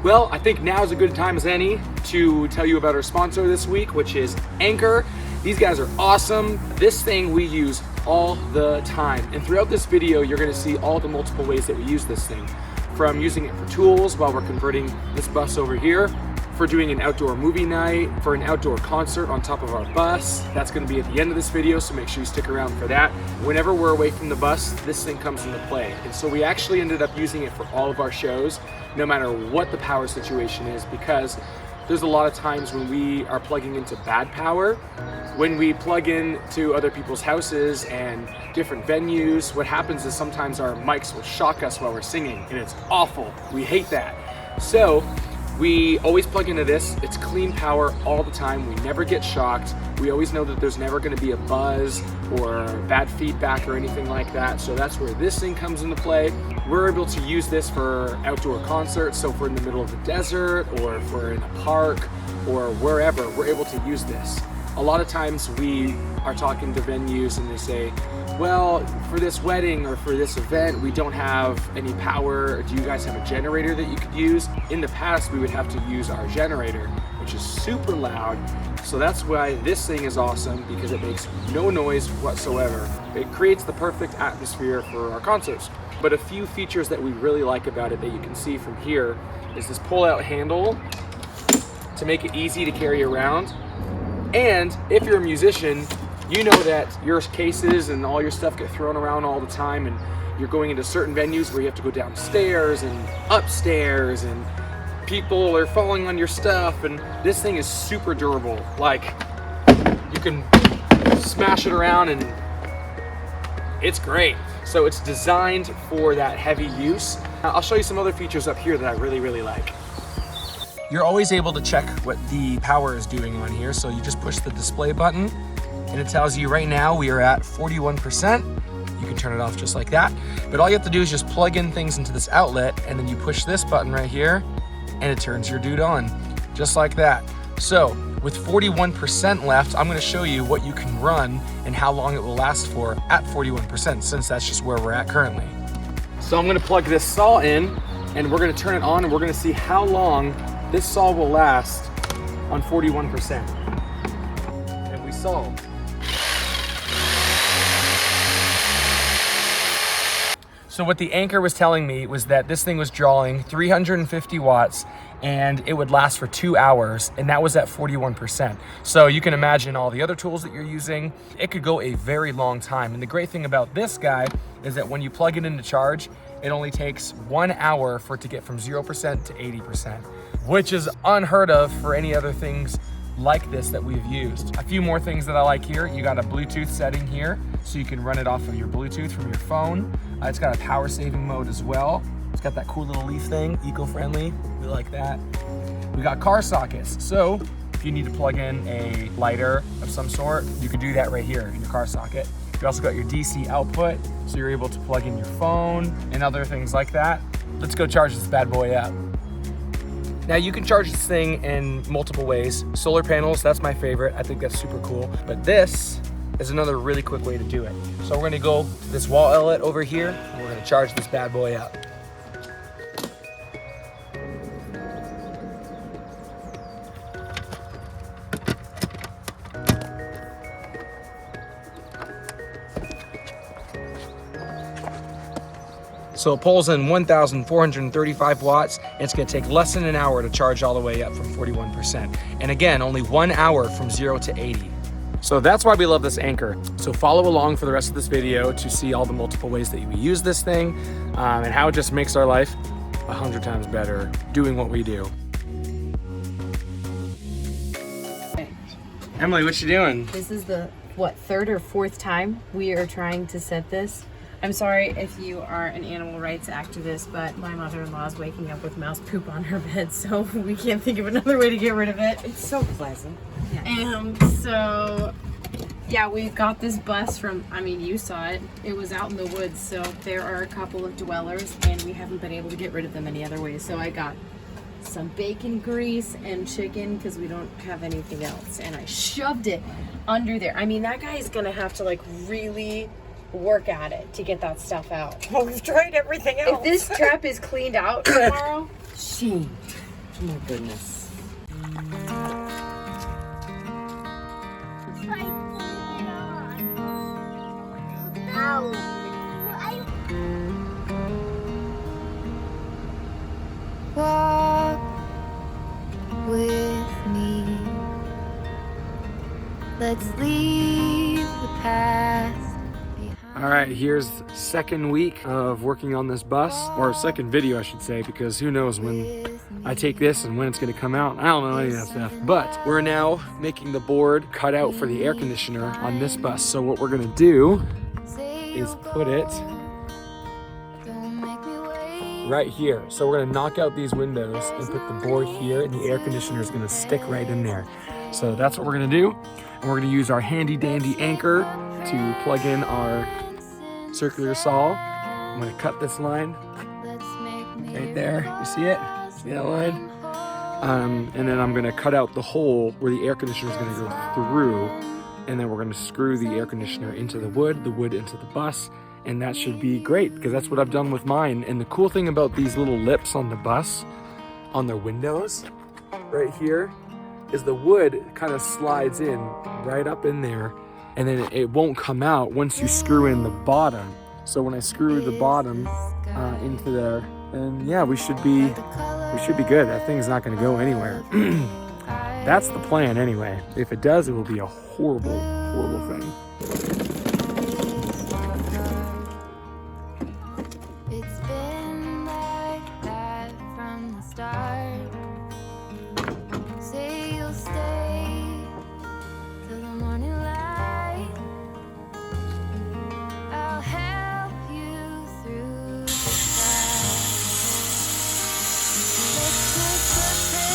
Well, I think now is a good time as any to tell you about our sponsor this week, which is Anchor. These guys are awesome. This thing we use all the time. And throughout this video, you're gonna see all the multiple ways that we use this thing. From using it for tools while we're converting this bus over here, for doing an outdoor movie night, for an outdoor concert on top of our bus. That's gonna be at the end of this video, so make sure you stick around for that. Whenever we're away from the bus, this thing comes into play. And so we actually ended up using it for all of our shows, no matter what the power situation is, because there's a lot of times when we are plugging into bad power. When we plug in to other people's houses and different venues, what happens is sometimes our mics will shock us while we're singing, and it's awful. We hate that. So we always plug into this. It's clean power all the time. We never get shocked. We always know that there's never gonna be a buzz or bad feedback or anything like that. So that's where this thing comes into play. We're able to use this for outdoor concerts. So if we're in the middle of the desert or if we're in a park or wherever, we're able to use this. A lot of times we are talking to venues and they say, well, for this wedding or for this event, we don't have any power. Do you guys have a generator that you could use? In the past, we would have to use our generator, which is super loud. So that's why this thing is awesome, because it makes no noise whatsoever. It creates the perfect atmosphere for our concerts. But a few features that we really like about it that you can see from here is this pull-out handle to make it easy to carry around. And if you're a musician, you know that your cases and all your stuff get thrown around all the time, and you're going into certain venues where you have to go downstairs and upstairs and people are falling on your stuff, and this thing is super durable. Like, you can smash it around and it's great. So it's designed for that heavy use. I'll show you some other features up here that I really, really like. You're always able to check what the power is doing on here. So you just push the display button and it tells you right now we are at 41%. You can turn it off just like that. But all you have to do is just plug in things into this outlet, and then you push this button right here and it turns your dude on, just like that. So with 41% left, I'm gonna show you what you can run and how long it will last for at 41%, since that's just where we're at currently. So I'm gonna plug this saw in and we're gonna turn it on and we're gonna see how long this saw will last on 41%. And we saw. So what the Anchor was telling me was that this thing was drawing 350 watts and it would last for 2 hours, and that was at 41%. So you can imagine all the other tools that you're using, it could go a very long time. And the great thing about this guy is that when you plug it into charge, it only takes 1 hour for it to get from 0% to 80%, which is unheard of for any other things like this that we've used. A few more things that I like here. You got a Bluetooth setting here, so you can run it off of your Bluetooth from your phone. It's got a power saving mode as well. It's got that cool little leaf thing, eco-friendly. We like that. We got car sockets. So if you need to plug in a lighter of some sort, you can do that right here in your car socket. You also got your DC output, so you're able to plug in your phone and other things like that. Let's go charge this bad boy up. Now you can charge this thing in multiple ways. Solar panels, that's my favorite. I think that's super cool. But this is another really quick way to do it. So we're gonna go to this wall outlet over here and we're gonna charge this bad boy up. So it pulls in 1,435 watts, and it's gonna take less than an hour to charge all the way up from 41%. And again, only 1 hour from 0 to 80. So that's why we love this Anchor. So follow along for the rest of this video to see all the multiple ways that we use this thing and how it just makes our life 100 times better doing what we do. Emily, what you doing? This is the, third or fourth time we are trying to set this. I'm sorry if you are an animal rights activist, but my mother-in-law is waking up with mouse poop on her bed, so we can't think of another way to get rid of it. It's so pleasant. Yeah. So, yeah, we got this bus from, I mean, you saw it. It was out in the woods, so there are a couple of dwellers, and we haven't been able to get rid of them any other way. So I got some bacon grease and chicken because we don't have anything else, and I shoved it under there. I mean, that guy is going to have to, like, really work at it to get that stuff out. Well, we've tried everything else. If this trap is cleaned out tomorrow, Oh my goodness. Walk with me. Let's leave the past behind. All right, here's the second week of working on this bus, or second video I should say, because who knows when I take this and when it's gonna come out. I don't know any of that stuff. But we're now making the board cut out for the air conditioner on this bus. So what we're gonna do is put it right here. So we're gonna knock out these windows and put the board here, and the air conditioner is gonna stick right in there. So that's what we're gonna do. And we're gonna use our handy dandy anchor to plug in our circular saw. I'm gonna cut this line right there. You see it? See that line? And then I'm gonna cut out the hole where the air conditioner is gonna go through, and then we're gonna screw the air conditioner into the wood into the bus, and that should be great because that's what I've done with mine. And the cool thing about these little lips on the bus, on their windows, right here, is the wood kind of slides in right up in there, and then it won't come out once you screw in the bottom. So when I screw the bottom into there, then yeah, we should be good. That thing's not gonna go anywhere. That's the plan anyway. If it does, it will be a horrible, horrible thing. It's been like that from the start. Say you'll stay till the morning light. I'll help you through the fight. Let's just pretend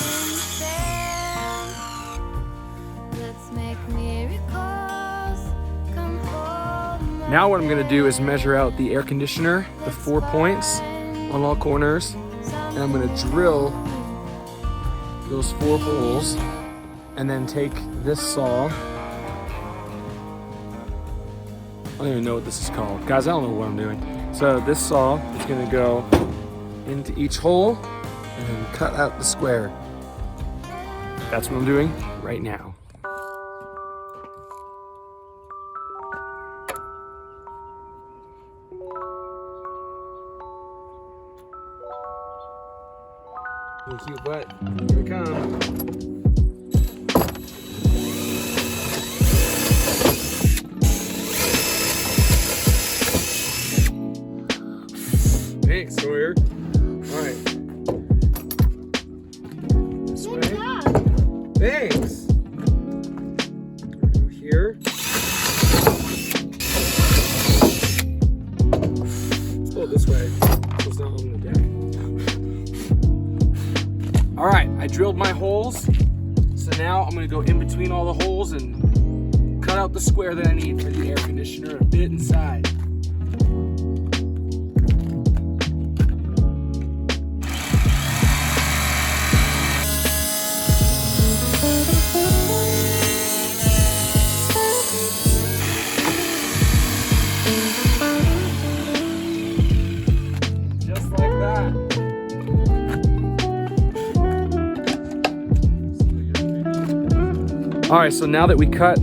in the sand. Let's make miracles. Come hold my Now what I'm gonna do is measure out the air conditioner, the 4 points on all corners, and I'm gonna drill those 4 holes, and then take this saw. I don't even know what this is called. Guys, I don't know what I'm doing. So this saw is gonna go into each hole and then cut out the square. That's what I'm doing right now. Little cute butt. Here we come. Thanks, Sawyer. All right. This way. Thanks. Go here. Let's go this way. So it's not on the deck. All right, I drilled my holes. So now I'm gonna go in between all the holes and cut out the square that I need for the air conditioner a bit inside. Just like that. All right, so now that we cut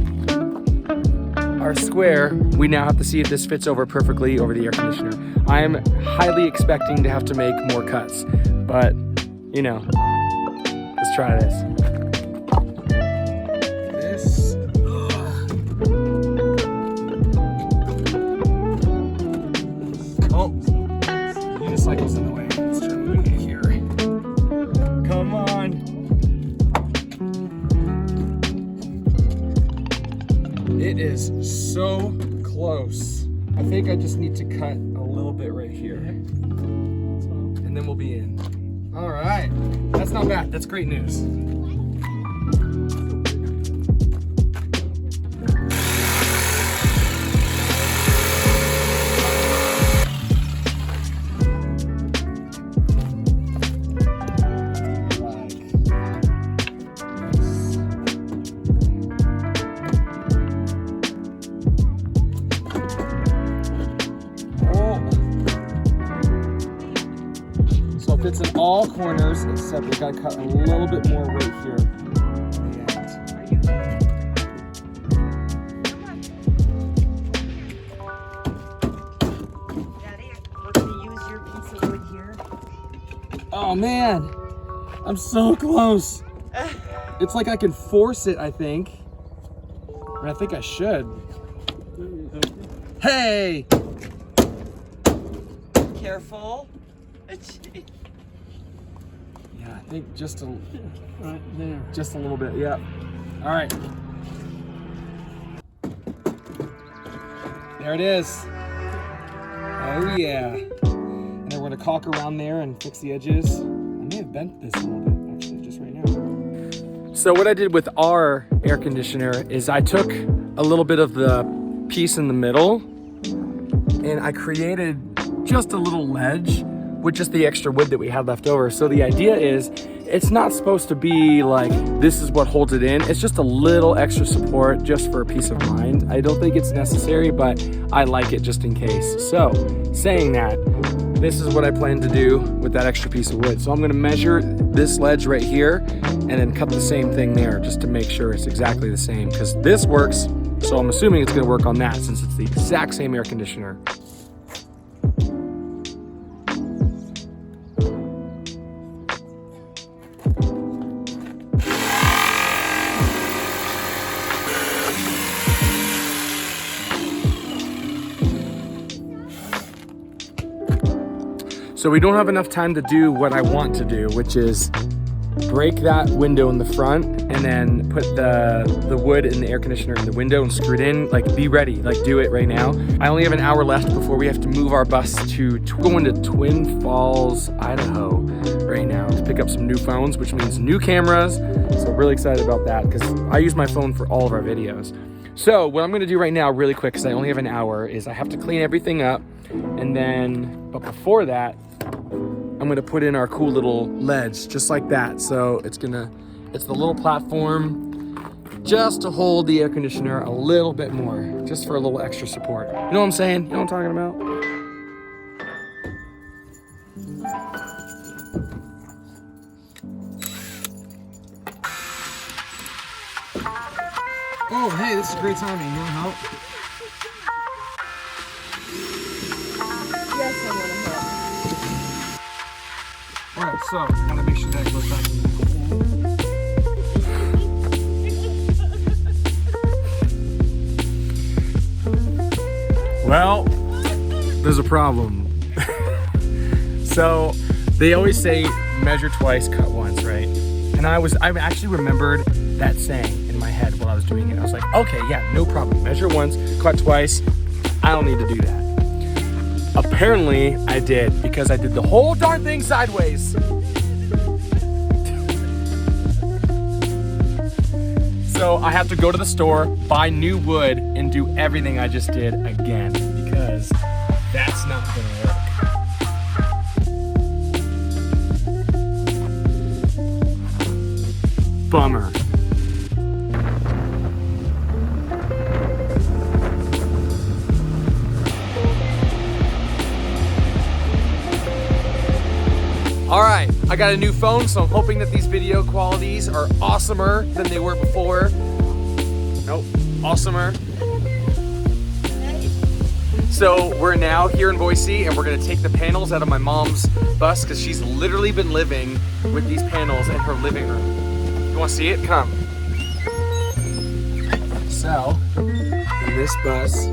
our square, we now have to see if this fits over perfectly over the air conditioner. I am highly expecting to have to make more cuts, but you know, let's try this. Oh, unicycle's in the way. Let's try moving it here. Come on. It is so close. I think I just need to cut a little bit right here. And then we'll be in. All right. That's not bad. That's great news. Fits all corners except we gotta cut a little bit more right here. Daddy, we're gonna use your piece of wood here. Oh man, I'm so close. It's like I can force it, I think. And I think I should. Hey! Careful. Yeah, I think just a right there. Just a little bit, yeah. All right. There it is. Oh yeah. And then we're gonna caulk around there and fix the edges. I may have bent this a little bit, actually, just right now. So what I did with our air conditioner is I took a little bit of the piece in the middle and I created just a little ledge with just the extra wood that we had left over. So the idea is it's not supposed to be like this is what holds it in. It's just a little extra support just for peace of mind. I don't think it's necessary, but I like it just in case. So saying that, this is what I plan to do with that extra piece of wood. So I'm gonna measure this ledge right here and then cut the same thing there just to make sure it's exactly the same, because this works. So I'm assuming it's gonna work on that since it's the exact same air conditioner. So we don't have enough time to do what I want to do, which is break that window in the front and then put the wood in the air conditioner in the window and screw it in. Like, be ready, like do it right now. I only have an hour left before we have to move our bus to go into Twin Falls, Idaho right now to pick up some new phones, which means new cameras. So really excited about that because I use my phone for all of our videos. So what I'm gonna do right now really quick, because I only have an hour, is I have to clean everything up and then, but before that, I'm gonna put in our cool little ledge, just like that. So it's the little platform just to hold the air conditioner a little bit more, just for a little extra support. You know what I'm saying? You know what I'm talking about? Oh, hey, this is great timing. You wanna help? Yes, I want to help. All right, so gotta make sure that goes back in there. Well, there's a problem. So they always say measure twice, cut once, right? And I actually remembered that saying in my head while I was doing it. I was like, okay, yeah, no problem. Measure once, cut twice. I don't need to do that. Apparently I did, because I did the whole darn thing sideways. So I have to go to the store, buy new wood, and do everything I just did again, because that's not gonna work. Bummer. All right, I got a new phone, so I'm hoping that these video qualities are awesomer than they were before. Nope, awesomer. So we're now here in Boise, and we're gonna take the panels out of my mom's bus, because she's literally been living with these panels in her living room. You wanna see it? Come. So, in this bus,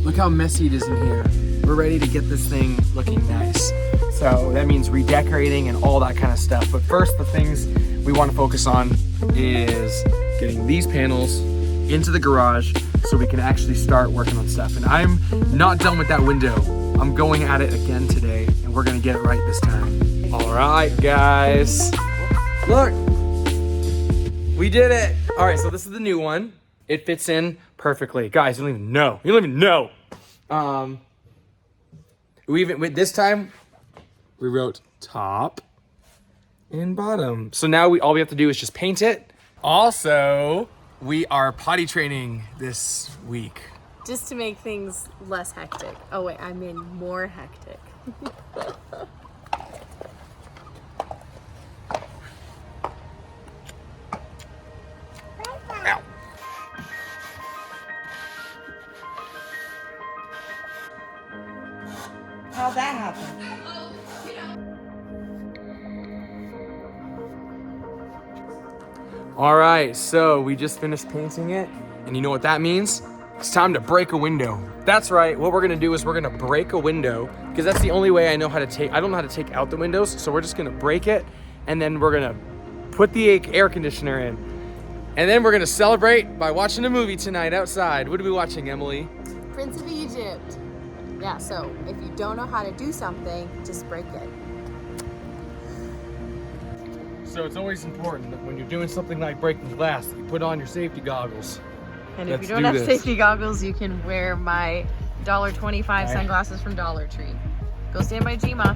look how messy it is in here. We're ready to get this thing looking nice. So that means redecorating and all that kind of stuff. But first, the things we want to focus on is getting these panels into the garage so we can actually start working on stuff. And I'm not done with that window. I'm going at it again today, and we're gonna get it right this time. All right, guys. Look, we did it. All right, so this is the new one. It fits in perfectly. Guys, you don't even know. You don't even know. This time, we wrote top and bottom. So now all we have to do is just paint it. Also, we are potty training this week. Just to make things less hectic. Oh wait, I mean more hectic. All right, so we just finished painting it, and you know what that means? It's time to break a window. That's right, what we're gonna do is we're gonna break a window, because that's the only way I don't know how to take out the windows, so we're just gonna break it, and then we're gonna put the air conditioner in. And then we're gonna celebrate by watching a movie tonight outside. What are we watching, Emily? Prince of Egypt. Yeah, so if you don't know how to do something, just break it. So it's always important that when you're doing something like breaking glass, that you put on your safety goggles. And Let's if you don't do have this. safety goggles, you can wear my $1.25 sunglasses from Dollar Tree. Go stand by Gma.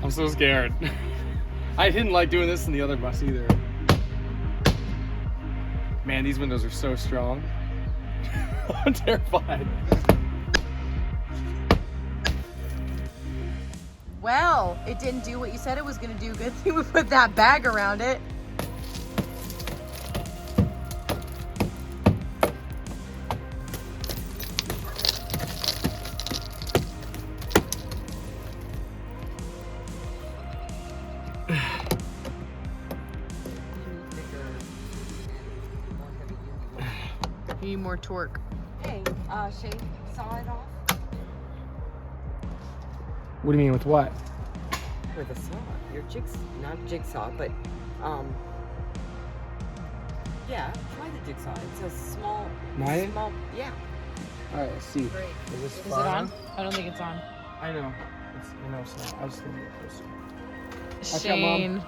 I'm so scared. I didn't like doing this in the other bus either. Man, these windows are so strong. I'm terrified. Well, it didn't do what you said it was gonna do. Good thing we put that bag around it. You need more torque. Hey, Shay, saw it off? What do you mean with what? With a saw. Your not jigsaw, but, yeah, try the jigsaw. It's a small, Mine? yeah. All right, let's see. Great. Is this Is it far on? enough? I don't think it's on. I know. It's not. I was thinking it closer. Watch out, Shane.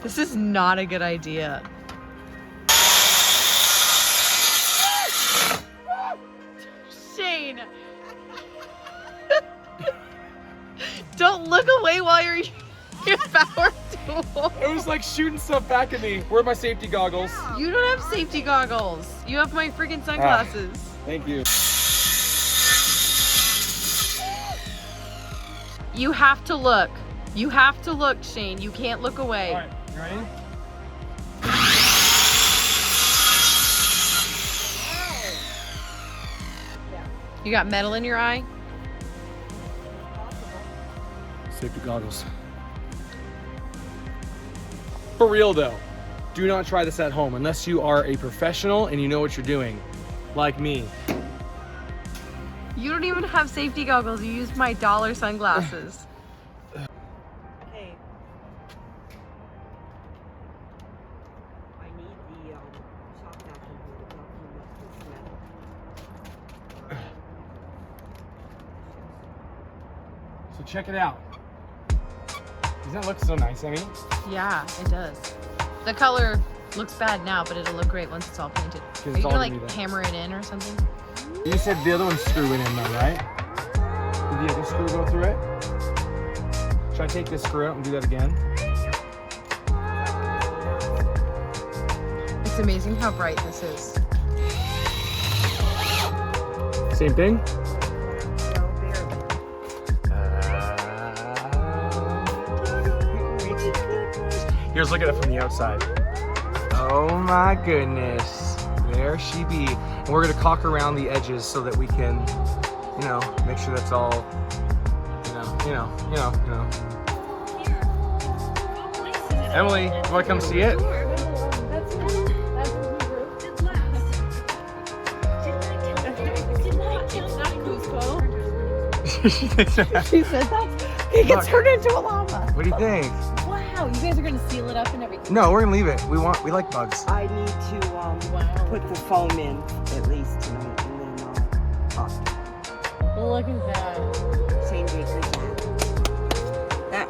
This is not a good idea. Shane. Don't look away while you're your power tool. It was like shooting stuff back at me. Where are my safety goggles? You don't have safety goggles. You have my freaking sunglasses. Thank you. You have to look. You have to look, Shane. You can't look away. All right, you ready? You got metal in your eye? Safety goggles. For real though, do not try this at home unless you are a professional and you know what you're doing, like me. You don't even have safety goggles. You used my dollar sunglasses. Hey. I need the, shop vacuum here to vacuum up this metal. So check it out. Doesn't that look so nice, Emmy? Yeah, it does. The color looks bad now, but it'll look great once it's all painted. it's Are you all gonna gonna like be there. hammer it in or something? You said the other one's screwing in though, right? Did the other screw go through it? Should I take this screw out and do that again? It's amazing how bright this is. Same thing? No, Here's look at it from the outside. Oh my goodness. There she be. And we're gonna caulk around the edges so that we can, you know, make sure that's all, you know. Emily, you wanna come see it? She said that. It gets turned into a llama. What do you think? Wow, you guys are gonna seal it up and everything. No, we're gonna leave it. We like bugs. I need to, put the foam in at least tonight, and then, Look at that. Shane did good job.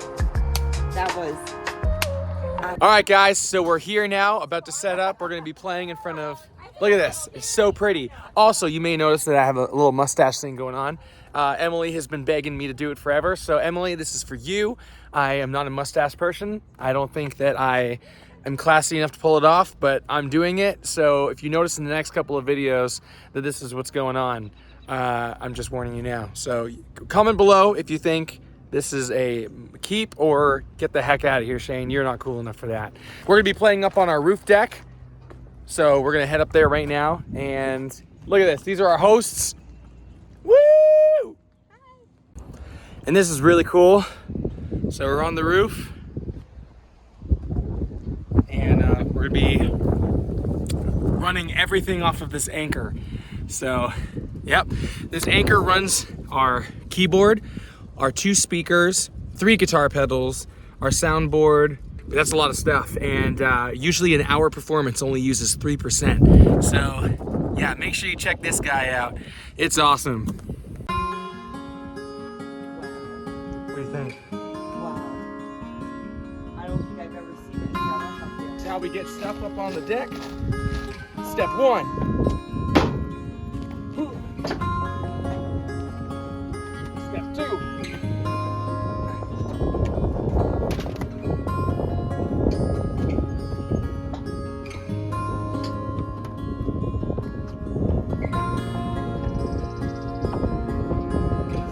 That was, All right, guys, so we're here now, about to set up. We're gonna be playing in front of, look at this, it's so pretty. Also, you may notice that I have a little mustache thing going on. Emily has been begging me to do it forever. So Emily, this is for you. I am not a mustache person. I don't think that I am classy enough to pull it off, but I'm doing it. So if you notice in the next couple of videos that this is what's going on, I'm just warning you now. So comment below if you think this is a keep or get the heck out of here, Shane. You're not cool enough for that. We're gonna be playing up on our roof deck. So we're gonna head up there right now and look at this. These are our hosts. Woo! And this is really cool. So we're on the roof and we're gonna be running everything off of this anchor. So, yep, this anchor runs our keyboard, our 2 speakers, 3 guitar pedals, our soundboard. That's a lot of stuff, and usually an hour performance only uses 3%. So, yeah, make sure you check this guy out. It's awesome. What do you think? Wow. I don't think I've ever seen it set up up there. That's how we get stuff up on the deck. Step 1. Step 2.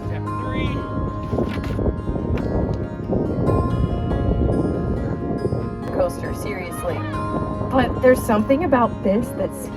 Step 3. Coaster, seriously. But there's something about this that's